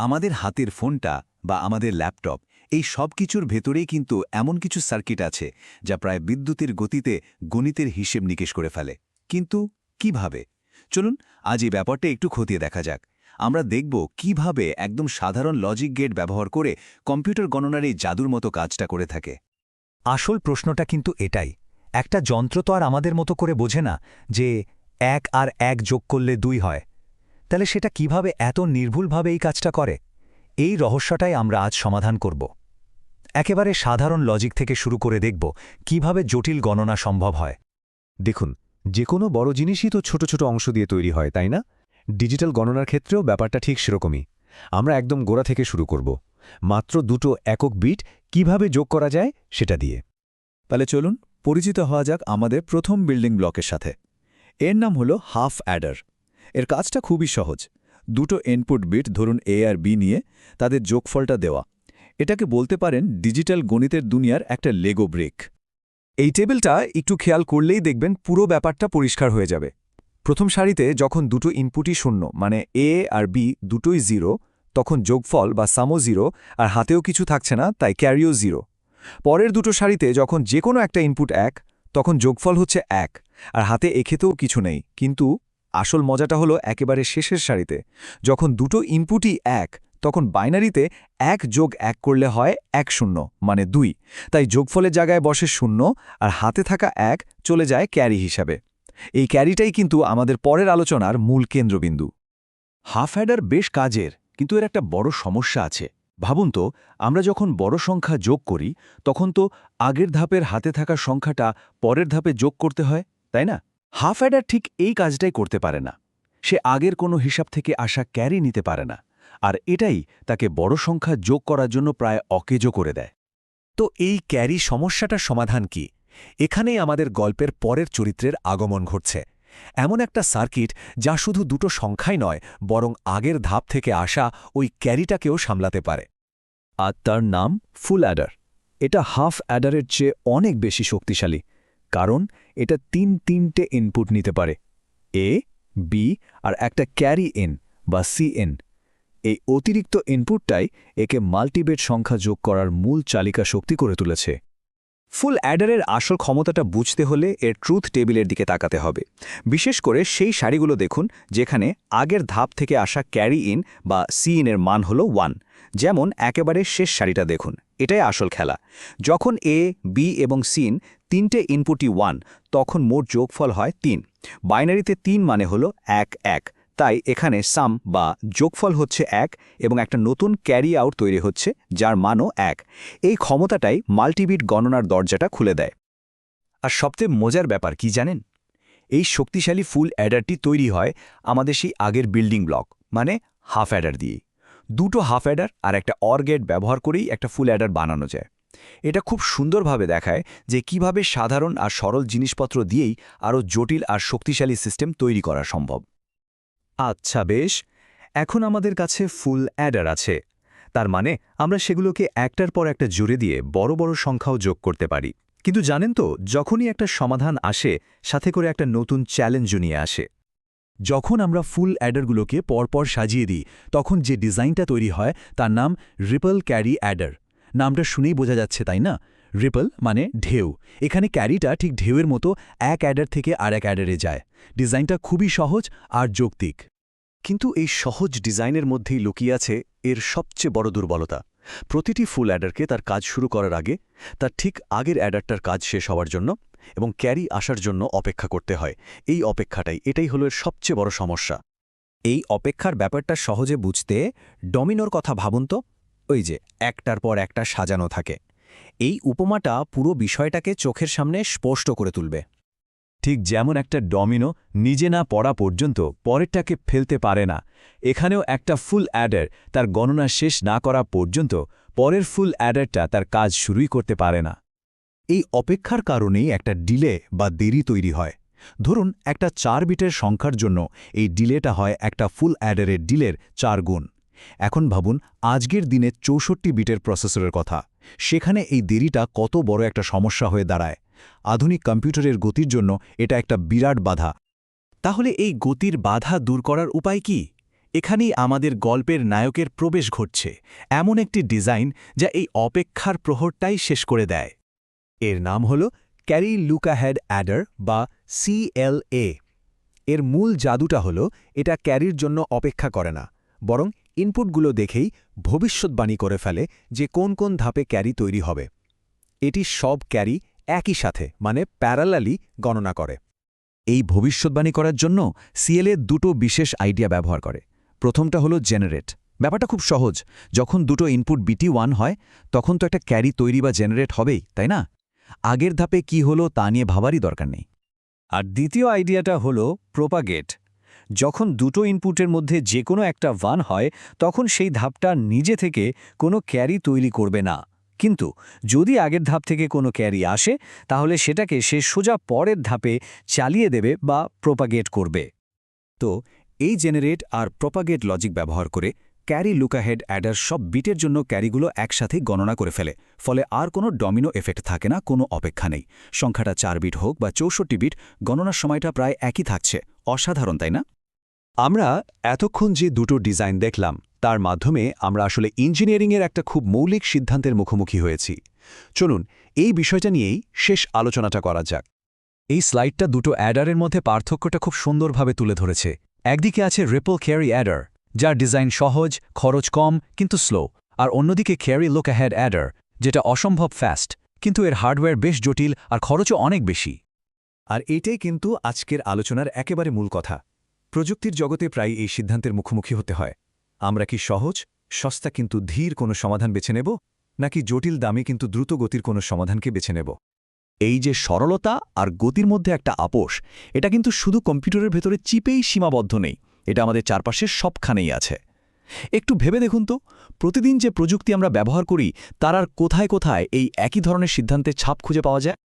আমাদের হাতের ফোনটা বা আমাদের ল্যাপটপ এই সব কিছুর ভেতরেই কিন্তু এমন কিছু সার্কিট আছে যা প্রায় বিদ্যুতের গতিতে গণিতের হিসেব নিকেশ করে ফেলে। কিন্তু কিভাবে? চলুন আজ এই ব্যাপারটা একটু খতিয়ে দেখা যাক। আমরা দেখব কিভাবে একদম সাধারণ লজিক গেট ব্যবহার করে কম্পিউটার গণনার এই জাদুর মতো কাজটা করে থাকে। আসল প্রশ্নটা কিন্তু এটাই, একটা যন্ত্র তো আর আমাদের মতো করে বোঝে না যে ১ আর ১ যোগ করলে ২ হয়। তাহলে সেটা কিভাবে এত নির্ভুলভাবে এই কাজটা করে? এই রহস্যটাই আমরা আজ সমাধান করব। একেবারে সাধারণ লজিক থেকে শুরু করে দেখব কিভাবে জটিল গণনা সম্ভব হয়। দেখুন, যে কোনো বড় জিনিসই তো ছোট ছোট অংশ দিয়ে তৈরি হয়, তাই না? ডিজিটাল গণনার ক্ষেত্রেও ব্যাপারটা ঠিক সেরকমই। আমরা একদম গোড়া থেকে শুরু করব, মাত্র দুটো একক বিট কিভাবে যোগ করা যায় সেটা দিয়ে। তাহলে চলুন পরিচিত হওয়া যাক আমাদের প্রথম বিল্ডিং ব্লকের সাথে। এর নাম হলো হাফ অ্যাডার। এর কাজটা খুবই সহজ। দুটো ইনপুট বিট ধরুন এ আর বি নিয়ে তাদের যোগফলটা দেওয়া। এটাকে বলতে পারেন ডিজিটাল গণিতের দুনিয়ার একটা লেগো ব্রিক। এই টেবিলটা একটু খেয়াল করলেই দেখবেন পুরো ব্যাপারটা পরিষ্কার হয়ে যাবে। প্রথম সারিতে যখন দুটো ইনপুটই শূন্য, মানে এ আর বি দুটোই 0, তখন যোগফল বা সামও 0, আর হাতেও কিছু থাকছে না, তাই ক্যারিও 0। পরের দুটো সারিতে যখন যে কোনো একটা ইনপুট 1, তখন যোগফল হচ্ছে 1, আর হাতে এক্ষেতেও কিছু নেই। কিন্তু আসল মজাটা হলো একেবারে শেষের সারিতে, যখন দুটো ইনপুটই 1, তখন বাইনারিতে 1 যোগ 1 করলে হয় 1 0, মানে 2। তাই যোগফলের জায়গায় বসে 0, আর হাতে থাকা 1 চলে যায় ক্যারি হিসাবে। এই ক্যারিটাই কিন্তু আমাদের পরের আলোচনার মূল কেন্দ্রবিন্দু। হাফ অ্যাডার বেশ কাজের, কিন্তু এর একটা বড় সমস্যা আছে। ভাবুন তো, আমরা যখন বড় সংখ্যা যোগ করি তখন তো আগের ধাপের হাতে থাকা সংখ্যাটা পরের ধাপে যোগ করতে হয়, তাই না? হাফ অ্যাডার ঠিক এই কাজটাই করতে পারে না। সে আগের কোনো হিসাব থেকে আসা ক্যারি নিতে পারে না, আর এটাই তাকে বড় সংখ্যা যোগ করার জন্য প্রায় অকেজো করে দেয়। তো এই ক্যারি সমস্যাটার সমাধান কি? এখানেই আমাদের গল্পের পরের চরিত্রের আগমন ঘটছে। এমন একটা সার্কিট যা শুধু দুটো সংখ্যাই নয়, বরং আগের ধাপ থেকে আসা ওই ক্যারিটাকেও সামলাতে পারে। আর তার নাম ফুল অ্যাডার। এটা হাফ অ্যাডারের চেয়ে অনেক বেশি শক্তিশালী, কারণ এটা তিনটে ইনপুট নিতে পারে, এ, বি আর একটা ক্যারি এন বা সিএন। এই অতিরিক্ত ইনপুটটাই একে মাল্টিবেট সংখ্যা যোগ করার মূল চালিকা শক্তি করে তুলেছে। ফুল অ্যাডারের আসল ক্ষমতাটা বুঝতে হলে এর ট্রুথ টেবিলের দিকে তাকাতে হবে। বিশেষ করে সেই সারিগুলো দেখুন যেখানে আগের ধাপ থেকে আসা ক্যারি ইন বা সি ইনের মান হল 1। যেমন একেবারে শেষ সারিটা দেখুন, এটাই আসল খেলা। যখন এ, বি এবং সিন তিনটে ইনপুটই 1, তখন মোট যোগফল হয় 3। বাইনারিতে 3 মানে হল 1 1, তাই এখানে সাম বা যোগফল হচ্ছে 1 এবং একটা নতুন ক্যারি আউট তৈরি হচ্ছে যার মানও 1। এই ক্ষমতাটাই মাল্টিবিট গণনার দরজাটা খুলে দেয়। আর সবচেয়ে মজার ব্যাপার কি জানেন? এই শক্তিশালী ফুল অ্যাডারটি তৈরি হয় আমাদের সেই আগের বিল্ডিং ব্লক, মানে হাফ অ্যাডার দিয়েই। দুটো হাফ অ্যাডার আর একটা অর গেট ব্যবহার করেই একটা ফুল অ্যাডার বানানো যায়। এটা খুব সুন্দরভাবে দেখায় যে কিভাবে সাধারণ আর সরল জিনিসপত্র দিয়েই আরও জটিল আর শক্তিশালী সিস্টেম তৈরি করা সম্ভব। আচ্ছা বেশ, এখন আমাদের কাছে ফুল অ্যাডার আছে, তার মানে আমরা সেগুলোকে একটার পর একটা জুড়ে দিয়ে বড় বড় সংখ্যাও যোগ করতে পারি। কিন্তু জানেন তো, যখনই একটা সমাধান আসে, সাথে করে একটা নতুন চ্যালেঞ্জও নিয়ে আসে। যখন আমরা ফুল অ্যাডারগুলোকে পরপর সাজিয়ে দিই, তখন যে ডিজাইনটা তৈরি হয় তার নাম রিপল ক্যারি অ্যাডার। নামটা শুনেই বোঝা যাচ্ছে, তাই না? রিপল মানে ঢেউ। এখানে ক্যারিটা ঠিক ঢেউয়ের মতো এক অ্যাডার থেকে আরেক অ্যাডারে যায়। ডিজাইনটা খুবই সহজ আর যৌক্তিক। কিন্তু এই সহজ ডিজাইনের মধ্যেই লুকিয়ে আছে এর সবচেয়ে বড় দুর্বলতা। প্রতিটি ফুল অ্যাডারকে তার কাজ শুরু করার আগে তার ঠিক আগের অ্যাডারটার কাজ শেষ হওয়ার জন্য এবং ক্যারি আসার জন্য অপেক্ষা করতে হয়। এই এটাই হলো এর সবচেয়ে বড় সমস্যা। এই অপেক্ষার ব্যাপারটা সহজে বুঝতে ডমিনোর কথা ভাবুন তো। ওই যে একটার পর একটা সাজানো থাকে। এই উপমাটা পুরো বিষয়টাকে চোখের সামনে স্পষ্ট করে তুলবে। ঠিক যেমন একটা ডমিনো নিজে না পড়া পর্যন্ত পরেরটাকে ফেলতে পারে না, এখানেও একটা ফুল অ্যাডার তার গণনা শেষ না করা পর্যন্ত পরের ফুল অ্যাডারটা তার কাজ শুরুই করতে পারে না। এই অপেক্ষার কারণেই একটা ডিলে বা দেরি তৈরি হয়। ধরুন একটা 4 বিটের সংখ্যার জন্য এই ডিলেটা হয় একটা ফুল অ্যাডারের ডিলের 4 গুণ। এখন ভাবুন আজকের দিনে 64 বিটের প্রসেসরের কথা। সেখানে এই দেরিটা কত বড় একটা সমস্যা হয়ে দাঁড়ায়। আধুনিক কম্পিউটারের গতির জন্য এটা একটা বিরাট বাধা। তাহলে এই গতির বাধা দূর করার উপায় কি? এখানেই আমাদের গল্পের নায়কের প্রবেশ ঘটছে, এমন একটি ডিজাইন যা এই অপেক্ষার প্রহরটাই শেষ করে দেয়। এর নাম হল ক্যারি লুকাহেড অ্যাডার বা CLA। এর মূল জাদুটা হলো এটা ক্যারির জন্য অপেক্ষা করে না, বরং ইনপুটগুলো দেখেই ভবিষ্যৎবাণী করে ফেলে যে কোন কোন ধাপে ক্যারি তৈরি হবে। এটি সব ক্যারি একই সাথে মানে প্যারালালি গণনা করে। এই ভবিষ্যৎবাণী করার জন্য CLA দুটো বিশেষ আইডিয়া ব্যবহার করে। প্রথমটা হলো জেনারেট। ব্যাপারটা খুব সহজ, যখন দুটো ইনপুট বিটি 1 হয় তখন তো একটা ক্যারি তৈরি বা জেনারেট হবেই, তাই না? আগের ধাপে কি হলো তা নিয়ে ভাবারই দরকার নেই। আর দ্বিতীয় আইডিয়াটা হলো প্রোপাগেট। যখন দুটো ইনপুটের মধ্যে যে কোনো একটা 1 হয় তখন সেই ধাপটা নিজে থেকে কোনো ক্যারি তৈরি করবে না, কিন্তু যদি আগের ধাপ থেকে কোনো ক্যারি আসে তাহলে সেটাকে সে সোজা পরের ধাপে চালিয়ে দেবে বা প্রোপাগেট করবে। তো এই জেনারেট আর প্রপাগেট লজিক ব্যবহার করে ক্যারি লুকাহেড অ্যাডার সব বিটের জন্য ক্যারিগুলো একসাথে গণনা করে ফেলে, ফলে আর কোনো ডমিনো এফেক্ট থাকে না, কোনো অপেক্ষা নেই। সংখ্যাটা 4 বিট হোক বা 64 বিট, গণনার সময়টা প্রায় একই থাকছে। অসাধারণ, তাই না? আমরা এতক্ষণ যে দুটো ডিজাইন দেখলাম তার মাধ্যমে আমরা আসলে ইঞ্জিনিয়ারিংয়ের একটা খুব মৌলিক সিদ্ধান্তের মুখোমুখি হয়েছি। চলুন এই বিষয়টা নিয়েই শেষ আলোচনাটা করা যাক। এই স্লাইডটা দুটো অ্যাডারের মধ্যে পার্থক্যটা খুব সুন্দরভাবে তুলে ধরেছে। একদিকে আছে রিপল ক্যারি অ্যাডার, যার ডিজাইন সহজ, খরচ কম কিন্তু স্লো, আর অন্যদিকে ক্যারি লুক অ্যাহেড অ্যাডার, যেটা অসম্ভব ফাস্ট কিন্তু এর হার্ডওয়্যার বেশ জটিল আর খরচও অনেক বেশি। আর এটাই কিন্তু আজকের আলোচনার একেবারে মূল কথা। প্রযুক্তির জগতে প্রায় এই সিদ্ধান্তের মুখোমুখি হতে হয়। আমরা কি সহজ, সস্তা কিন্তু ধীর কোনো সমাধান বেছে নেব, নাকি জটিল দামে কিন্তু দ্রুত গতির কোনো সমাধানকে বেছে নেব? এই যে সরলতা আর গতির মধ্যে একটা আপোষ, এটা কিন্তু শুধু কম্পিউটারের ভেতরে চিপেই সীমাবদ্ধ নেই, এটা আমাদের চারপাশের সবখানেই আছে। একটু ভেবে দেখুন তো, প্রতিদিন যে প্রযুক্তি আমরা ব্যবহার করি তার আর কোথায় কোথায় এই একই ধরনের সিদ্ধান্তের ছাপ খুঁজে পাওয়া যায়?